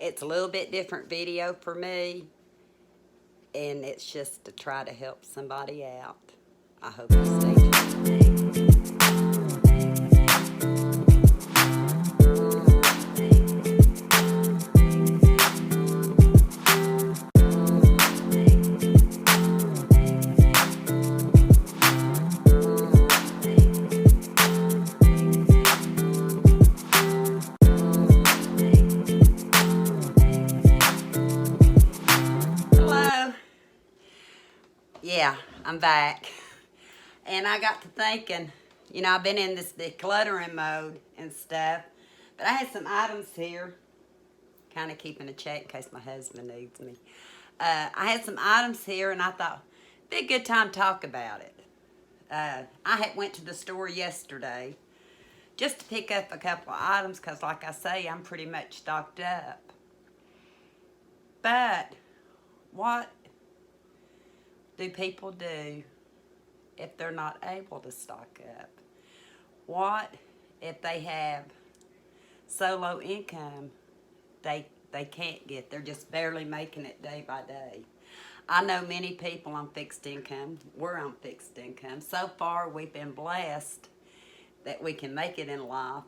It's a little bit different video for me, and it's just to try to help somebody out. I hope you stay tuned. Hello. Yeah, I'm back. And I got to thinking, I've been in this decluttering mode and stuff, but I had some items here, kind of keeping a check in case my husband needs me. I had some items here, and I thought, be a good time to talk about it. I had went to the store yesterday just to pick up a couple of items because, like I say, I'm pretty much stocked up. But what do people do if they're not able to stock up? What if they have so low income they can't get, they're just barely making it day by day? I know many people on fixed income. We're on fixed income. So far, we've been blessed that we can make it in life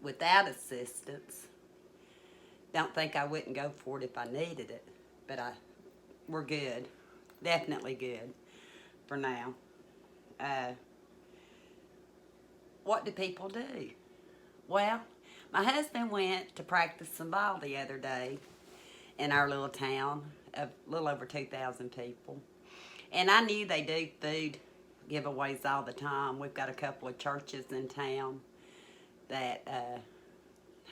without assistance. Don't think I wouldn't go for it if I needed it, but we're good. Definitely good for now. What do people do? Well, my husband went to practice some ball the other day in our little town of a little over 2,000 people. And I knew they do food giveaways all the time. We've got a couple of churches in town that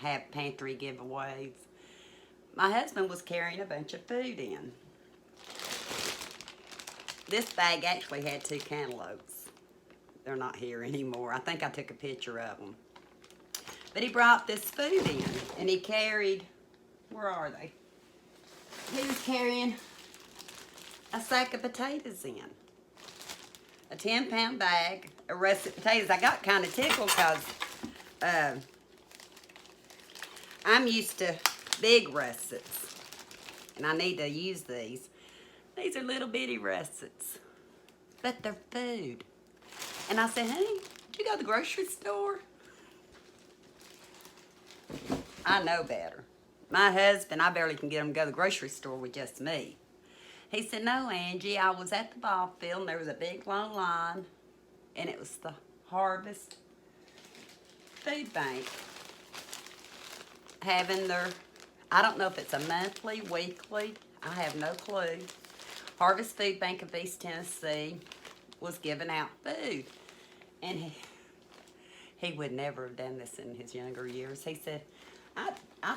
have pantry giveaways. My husband was carrying a bunch of food in. This bag actually had 2 cantaloupes. They're not here anymore. I think I took a picture of them. But he brought this food in, and he carried, where are they? He was carrying a sack of potatoes in. A 10-pound bag of russet potatoes. I got kind of tickled because I'm used to big russets, and I need to use these. These are little bitty russets, but they're food. And I said, honey, did you go to the grocery store? I know better. My husband, I barely can get him to go to the grocery store with just me. He said, no, Angie, I was at the ball field and there was a big long line, and it was the Harvest Food Bank having their, I don't know if it's a monthly, weekly, I have no clue. Harvest Food Bank of East Tennessee was giving out food. And he would never have done this in his younger years. He said, I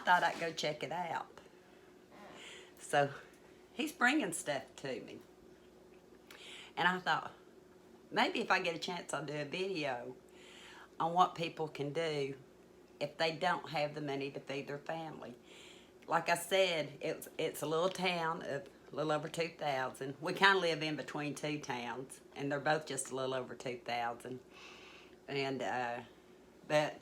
thought I'd go check it out. So he's bringing stuff to me. And I thought, maybe if I get a chance, I'll do a video on what people can do if they don't have the money to feed their family. Like I said, it's a little town of a little over 2,000. We kind of live in between 2 towns, and they're both just a little over 2,000. And but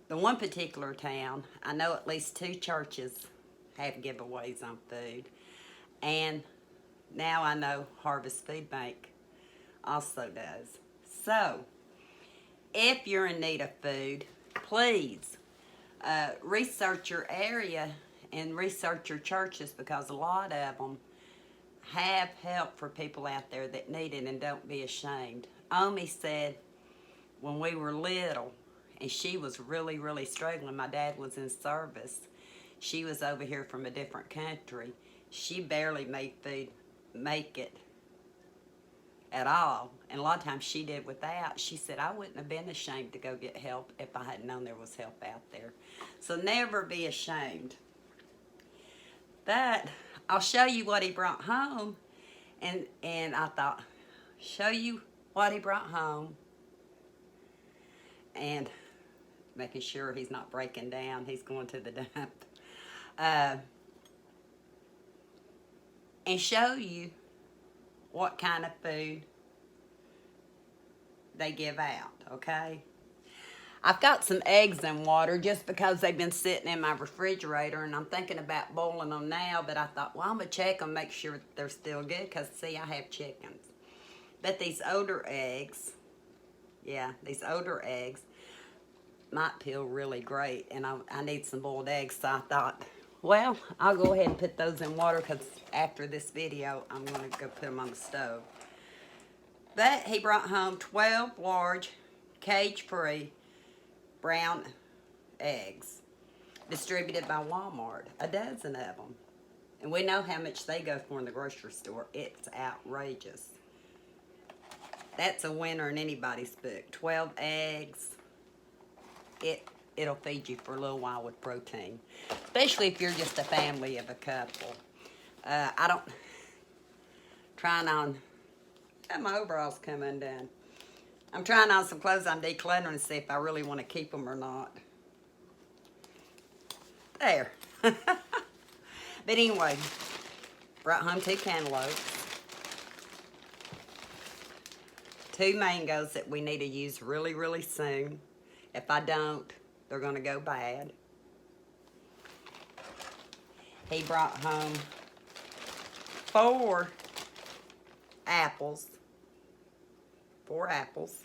the one particular town, I know at least 2 churches have giveaways on food. And now I know Harvest Food Bank also does. So, if you're in need of food, please research your area and research your churches, because a lot of them have help for people out there that need it, and don't be ashamed. Omi said when we were little, and she was really, really struggling, my dad was in service. She was over here from a different country. She barely made food make it at all. And a lot of times she did without. She said, I wouldn't have been ashamed to go get help if I hadn't known there was help out there. So never be ashamed. But I'll show you what he brought home. And I thought, show you what he brought home. And making sure he's not breaking down. He's going to the dump. And show you what kind of food they give out, okay? I've got some eggs in water just because they've been sitting in my refrigerator, and I'm thinking about boiling them now, but I thought, well, I'm going to check them, make sure they're still good, because, see, I have chickens. But these older eggs, yeah, these older eggs might peel really great, and I need some boiled eggs, so I thought, well, I'll go ahead and put those in water, because after this video, I'm going to go put them on the stove. But he brought home 12 large, cage-free brown eggs, distributed by Walmart, a dozen of them. And we know how much they go for in the grocery store. It's outrageous. That's a winner in anybody's book. 12 eggs. It'll feed you for a little while with protein, especially if you're just a family of a couple. Trying on, my overalls come undone. I'm trying on some clothes I'm decluttering to see if I really want to keep them or not. There. But anyway, brought home 2 cantaloupes, 2 mangoes that we need to use really, really soon. If I don't, they're going to go bad. He brought home 4 apples. 4 apples.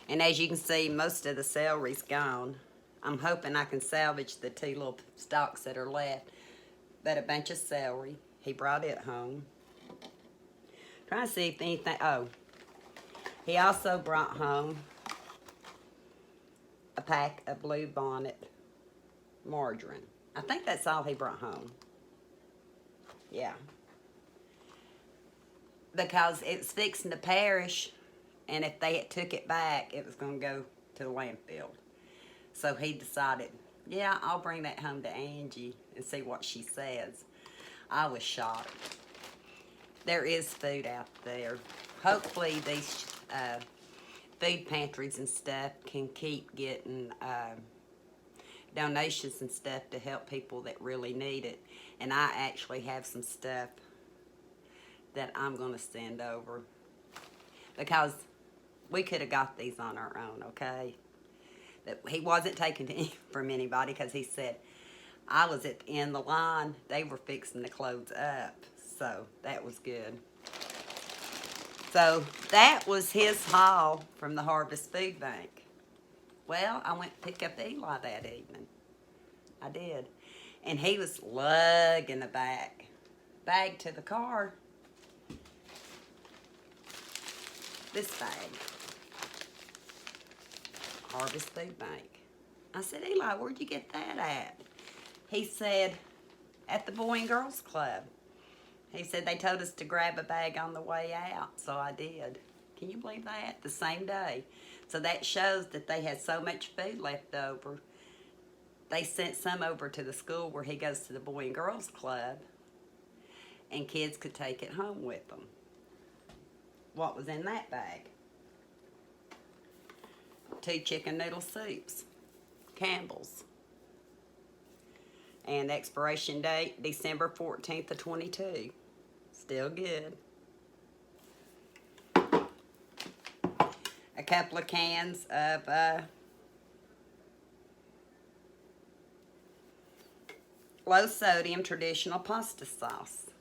And as you can see, most of the celery's gone. I'm hoping I can salvage the 2 little stalks that are left. But a bunch of celery. He brought it home. Trying to see if anything... Oh. He also brought home a pack of Blue Bonnet margarine. I think that's all he brought home. Yeah. Because it's fixing to perish, and if they had took it back, it was going to go to the landfill. So he decided, yeah, I'll bring that home to Angie and see what she says. I was shocked. There is food out there. Hopefully these food pantries and stuff can keep getting donations and stuff to help people that really need it. And I actually have some stuff that I'm going to send over, because we could have got these on our own, okay? That he wasn't taking it from anybody, because he said, I was at the end of the line. They were fixing the clothes up. So that was good. So that was his haul from the Harvest Food Bank. Well, I went to pick up Eli that evening. I did. And he was lugging the bag to the car. This bag. Harvest Food Bank. I said, Eli, where'd you get that at? He said, at the Boy and Girls Club. He said they told us to grab a bag on the way out, so I did. Can you believe that? The same day. So that shows that they had so much food left over. They sent some over to the school where he goes to the Boy and Girls Club, and kids could take it home with them. What was in that bag? 2 chicken noodle soups, Campbell's. And expiration date, December 14th of 22. Still good. A couple of cans of low sodium traditional pasta sauce.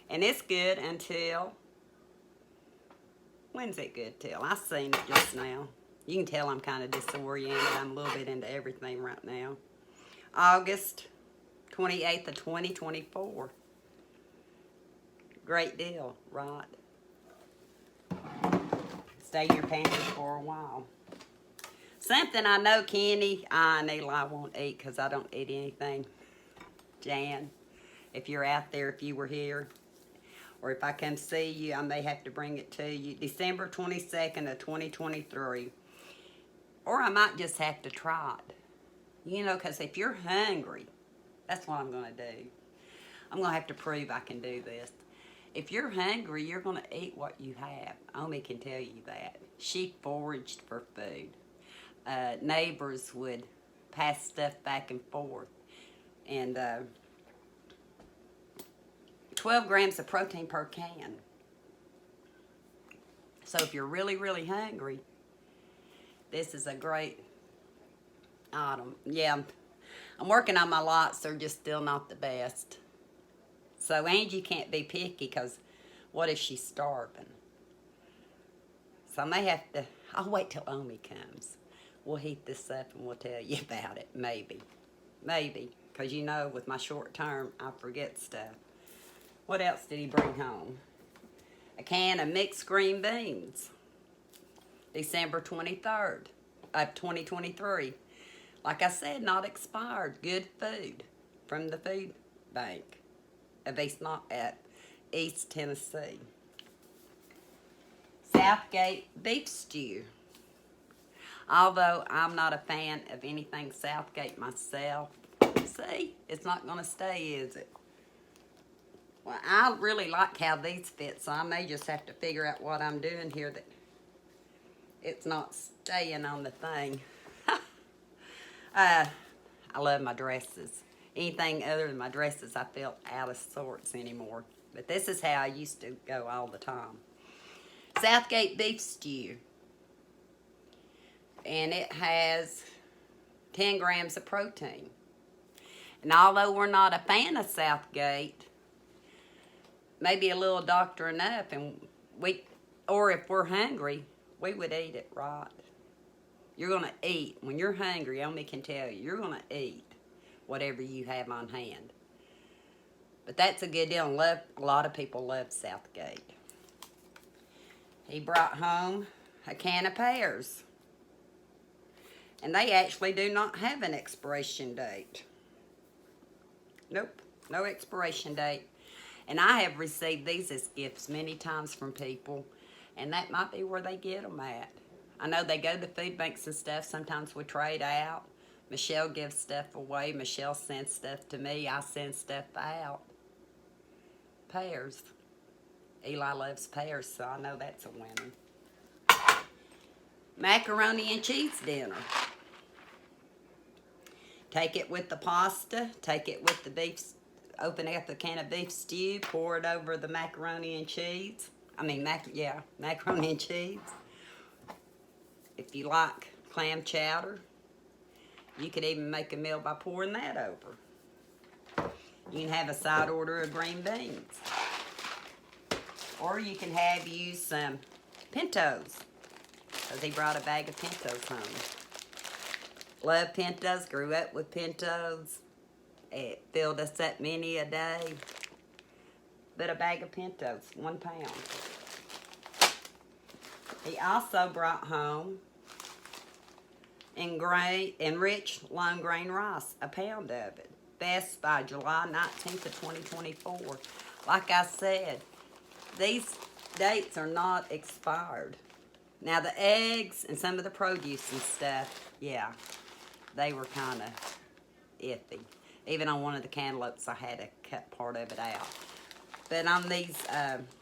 And it's good until, when's it good till? I seen it just now. You can tell I'm kind of disoriented. I'm a little bit into everything right now. August 28th of 2024. Great deal, right? Stay in your pantry for a while. Something I know Kenny and Eli won't eat, because I don't eat anything. Jan, if you're out there, if you were here, or if I come see you, I may have to bring it to you. December 22nd of 2023. Or I might just have to try it. You know, because if you're hungry, that's what I'm going to do. I'm going to have to prove I can do this. If you're hungry, you're going to eat what you have. Omi can tell you that. She foraged for food. Neighbors would pass stuff back and forth. And 12 grams of protein per can. So if you're really, really hungry, This is a great item. Yeah, I'm working on my lots. They're just still not the best. So Angie can't be picky because what if she's starving? So I may have to, I'll wait till Omi comes. We'll heat this up and we'll tell you about it, maybe. Maybe, because you know with my short term, I forget stuff. What else did he bring home? A can of mixed green beans. December 23rd of 2023. Like I said, not expired. Good food from the food bank of East Tennessee. Southgate beef stew. Although I'm not a fan of anything Southgate myself, see, it's not going to stay, is it? Well, I really like how these fit, so I may just have to figure out what I'm doing here that it's not staying on the thing. I love my dresses. Anything other than my dresses, I feel out of sorts anymore. But this is how I used to go all the time. Southgate beef stew. And it has 10 grams of protein. And although we're not a fan of Southgate, maybe a little doctoring up, and or if we're hungry, we would eat it right. You're going to eat. When you're hungry, Omi can tell you, you're going to eat whatever you have on hand. But that's a good deal. A lot of people love Southgate. He brought home a can of pears. And they actually do not have an expiration date. Nope, no expiration date. And I have received these as gifts many times from people. And that might be where they get them at. I know they go to food banks and stuff. Sometimes we trade out. Michelle gives stuff away. Michelle sends stuff to me. I send stuff out. Pears. Eli loves pears, so I know that's a winner. Macaroni and cheese dinner. Take it with the pasta. Take it with the beef. Open up a can of beef stew. Pour it over the macaroni and cheese. Macaroni and cheese. If you like clam chowder, you could even make a meal by pouring that over. You can have a side order of green beans. Or you can use some pintos. Because he brought a bag of pintos home. Love pintos, grew up with pintos. It filled us up many a day. But a bag of pintos, 1 pound. He also brought home enriched long grain rice, a pound of it. Best by July 19th of 2024. Like I said, these dates are not expired. Now the eggs and some of the produce and stuff, yeah, they were kind of iffy. Even on one of the cantaloupes, I had to cut part of it out. But on these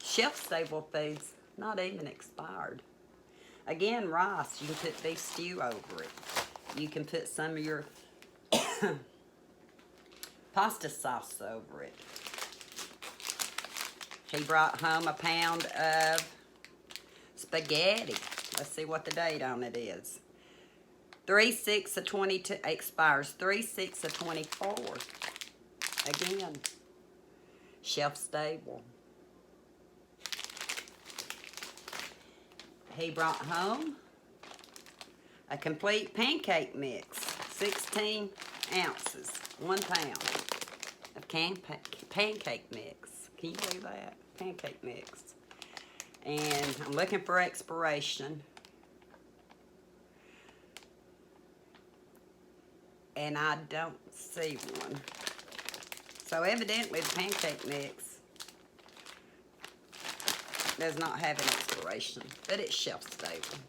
shelf-stable foods, not even expired. Again, rice, you can put beef stew over it. You can put some of your pasta sauce over it. He brought home a pound of spaghetti. Let's see what the date on it is. 3/6 of 22, expires 3/6 of 24. Again, shelf stable. He brought home a complete pancake mix, 16 ounces, 1 pound of pancake mix. Can you believe that? Pancake mix. And I'm looking for expiration. And I don't see one. So evidently the pancake mix does not have an expiration, but it's shelf stable.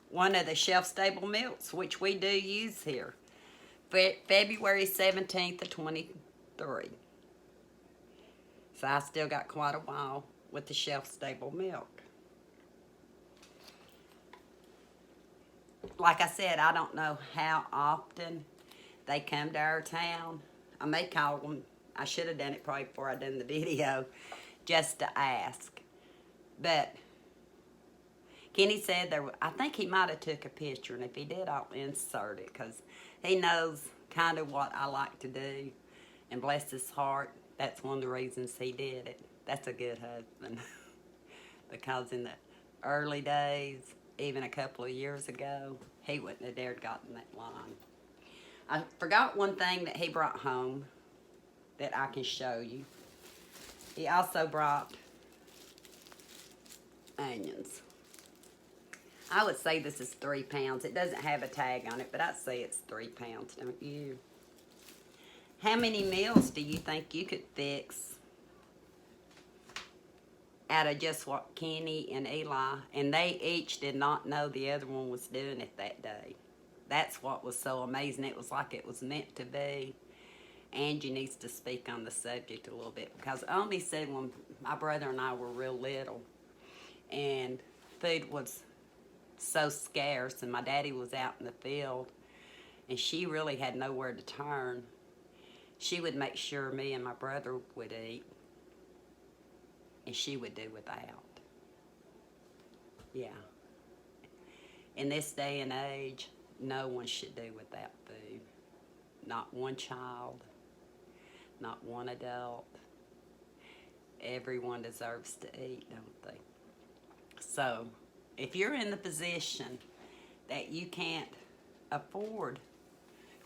One of the shelf stable milks, which we do use here, February 17th of 23. So I still got quite a while with the shelf stable milk. Like I said, I don't know how often they come to our town. I may call them. I should have done it probably before I done the video, just to ask. But Kenny said I think he might have took a picture, and if he did, I'll insert it, because he knows kind of what I like to do. And bless his heart, that's one of the reasons he did it. That's a good husband. Because in the early days, even a couple of years ago, he wouldn't have dared gotten that line. I forgot one thing that he brought home that I can show you. He also brought onions. I would say this is 3 pounds. It doesn't have a tag on it, but I'd say it's 3 pounds, don't you? How many meals do you think you could fix out of just what Kenny and Eli, and they each did not know the other one was doing it that day. That's what was so amazing. It was like it was meant to be. Angie needs to speak on the subject a little bit, because Omi said when my brother and I were real little and food was so scarce and my daddy was out in the field and she really had nowhere to turn, she would make sure me and my brother would eat, and she would do without. Yeah. In this day and age, no one should do without food. Not one child, not one adult. Everyone deserves to eat, don't they? So, if you're in the position that you can't afford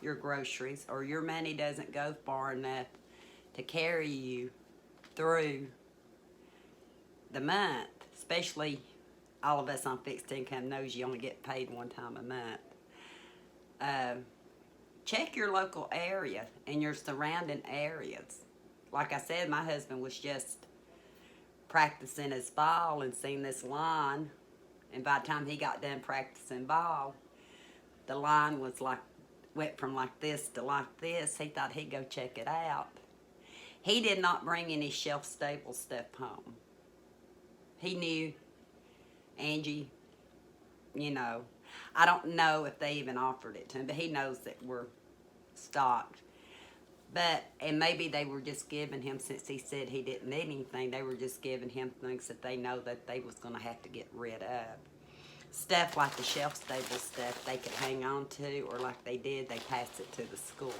your groceries, or your money doesn't go far enough to carry you through the month, especially all of us on fixed income knows you only get paid one time a month. Check your local area and your surrounding areas. Like I said, my husband was just practicing his ball and seen this line, and by the time he got done practicing ball, the line was like, went from like this to like this. He thought he'd go check it out. He did not bring any shelf-stable stuff home. He knew, Angie, you know, I don't know if they even offered it to him, but he knows that we're stocked. But, and maybe they were just giving him, since he said he didn't need anything, they were just giving him things that they know that they was going to have to get rid of. Stuff like the shelf-stable stuff they could hang on to, or like they did, they passed it to the school.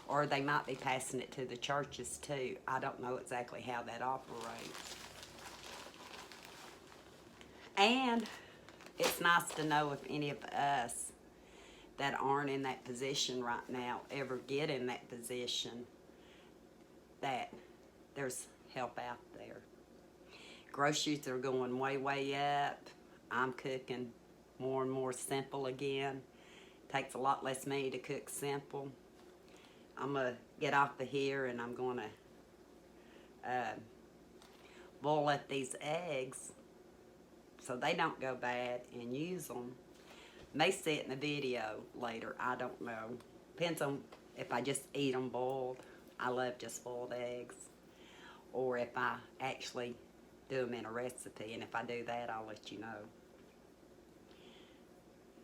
Or they might be passing it to the churches too. I don't know exactly how that operates. And it's nice to know if any of us that aren't in that position right now ever get in that position, that there's help out there. Groceries are going way, way up. I'm cooking more and more simple again. Takes a lot less money to cook simple. I'm going to get off of here and I'm going to boil up these eggs so they don't go bad, and use them. May see it in the video later, I don't know. Depends on if I just eat them boiled. I love just boiled eggs. Or if I actually do them in a recipe, and if I do that, I'll let you know.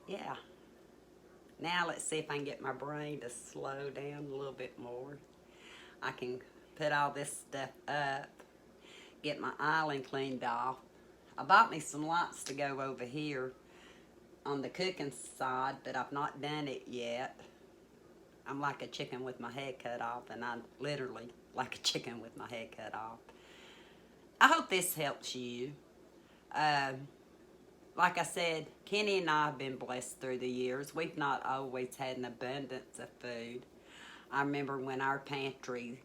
Yeah. Now let's see if I can get my brain to slow down a little bit more. I can put all this stuff up, get my island cleaned off. I bought me some lights to go over here on the cooking side, but I've not done it yet. I'm like a chicken with my head cut off, and I'm literally like a chicken with my head cut off. I hope this helps you. Like I said, Kenny and I have been blessed through the years. We've not always had an abundance of food. I remember when our pantry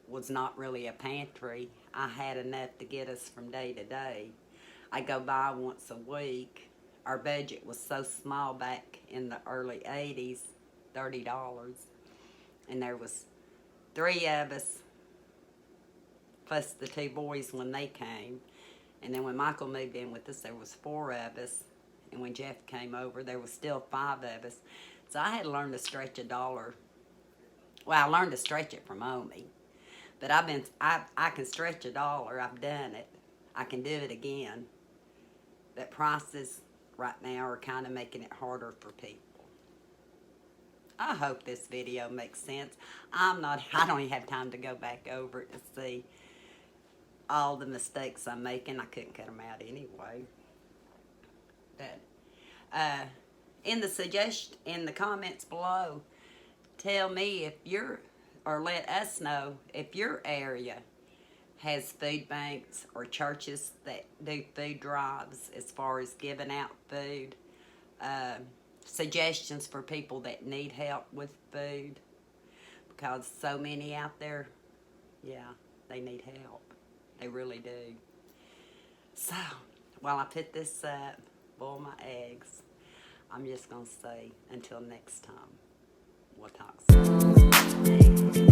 was not really a pantry, I had enough to get us from day to day. I go by once a week. Our budget was so small back in the early 80s, $30. And there was 3 of us, plus the 2 boys when they came. And then when Michael moved in with us, there was 4 of us. And when Jeff came over, there was still 5 of us. So I had to learn to stretch $1. Well, I learned to stretch it from Omi. But I can stretch $1. I've done it. I can do it again. But prices right now are kind of making it harder for people. I hope this video makes sense. I don't even have time to go back over it to see all the mistakes I'm making. I couldn't cut them out anyway. But in the comments below, tell me if or let us know if your area has food banks or churches that do food drives as far as giving out food. Suggestions for people that need help with food, because so many out there, yeah, they need help. They really do. So, while I put this up, boil my eggs, I'm just going to say until next time, we'll talk soon.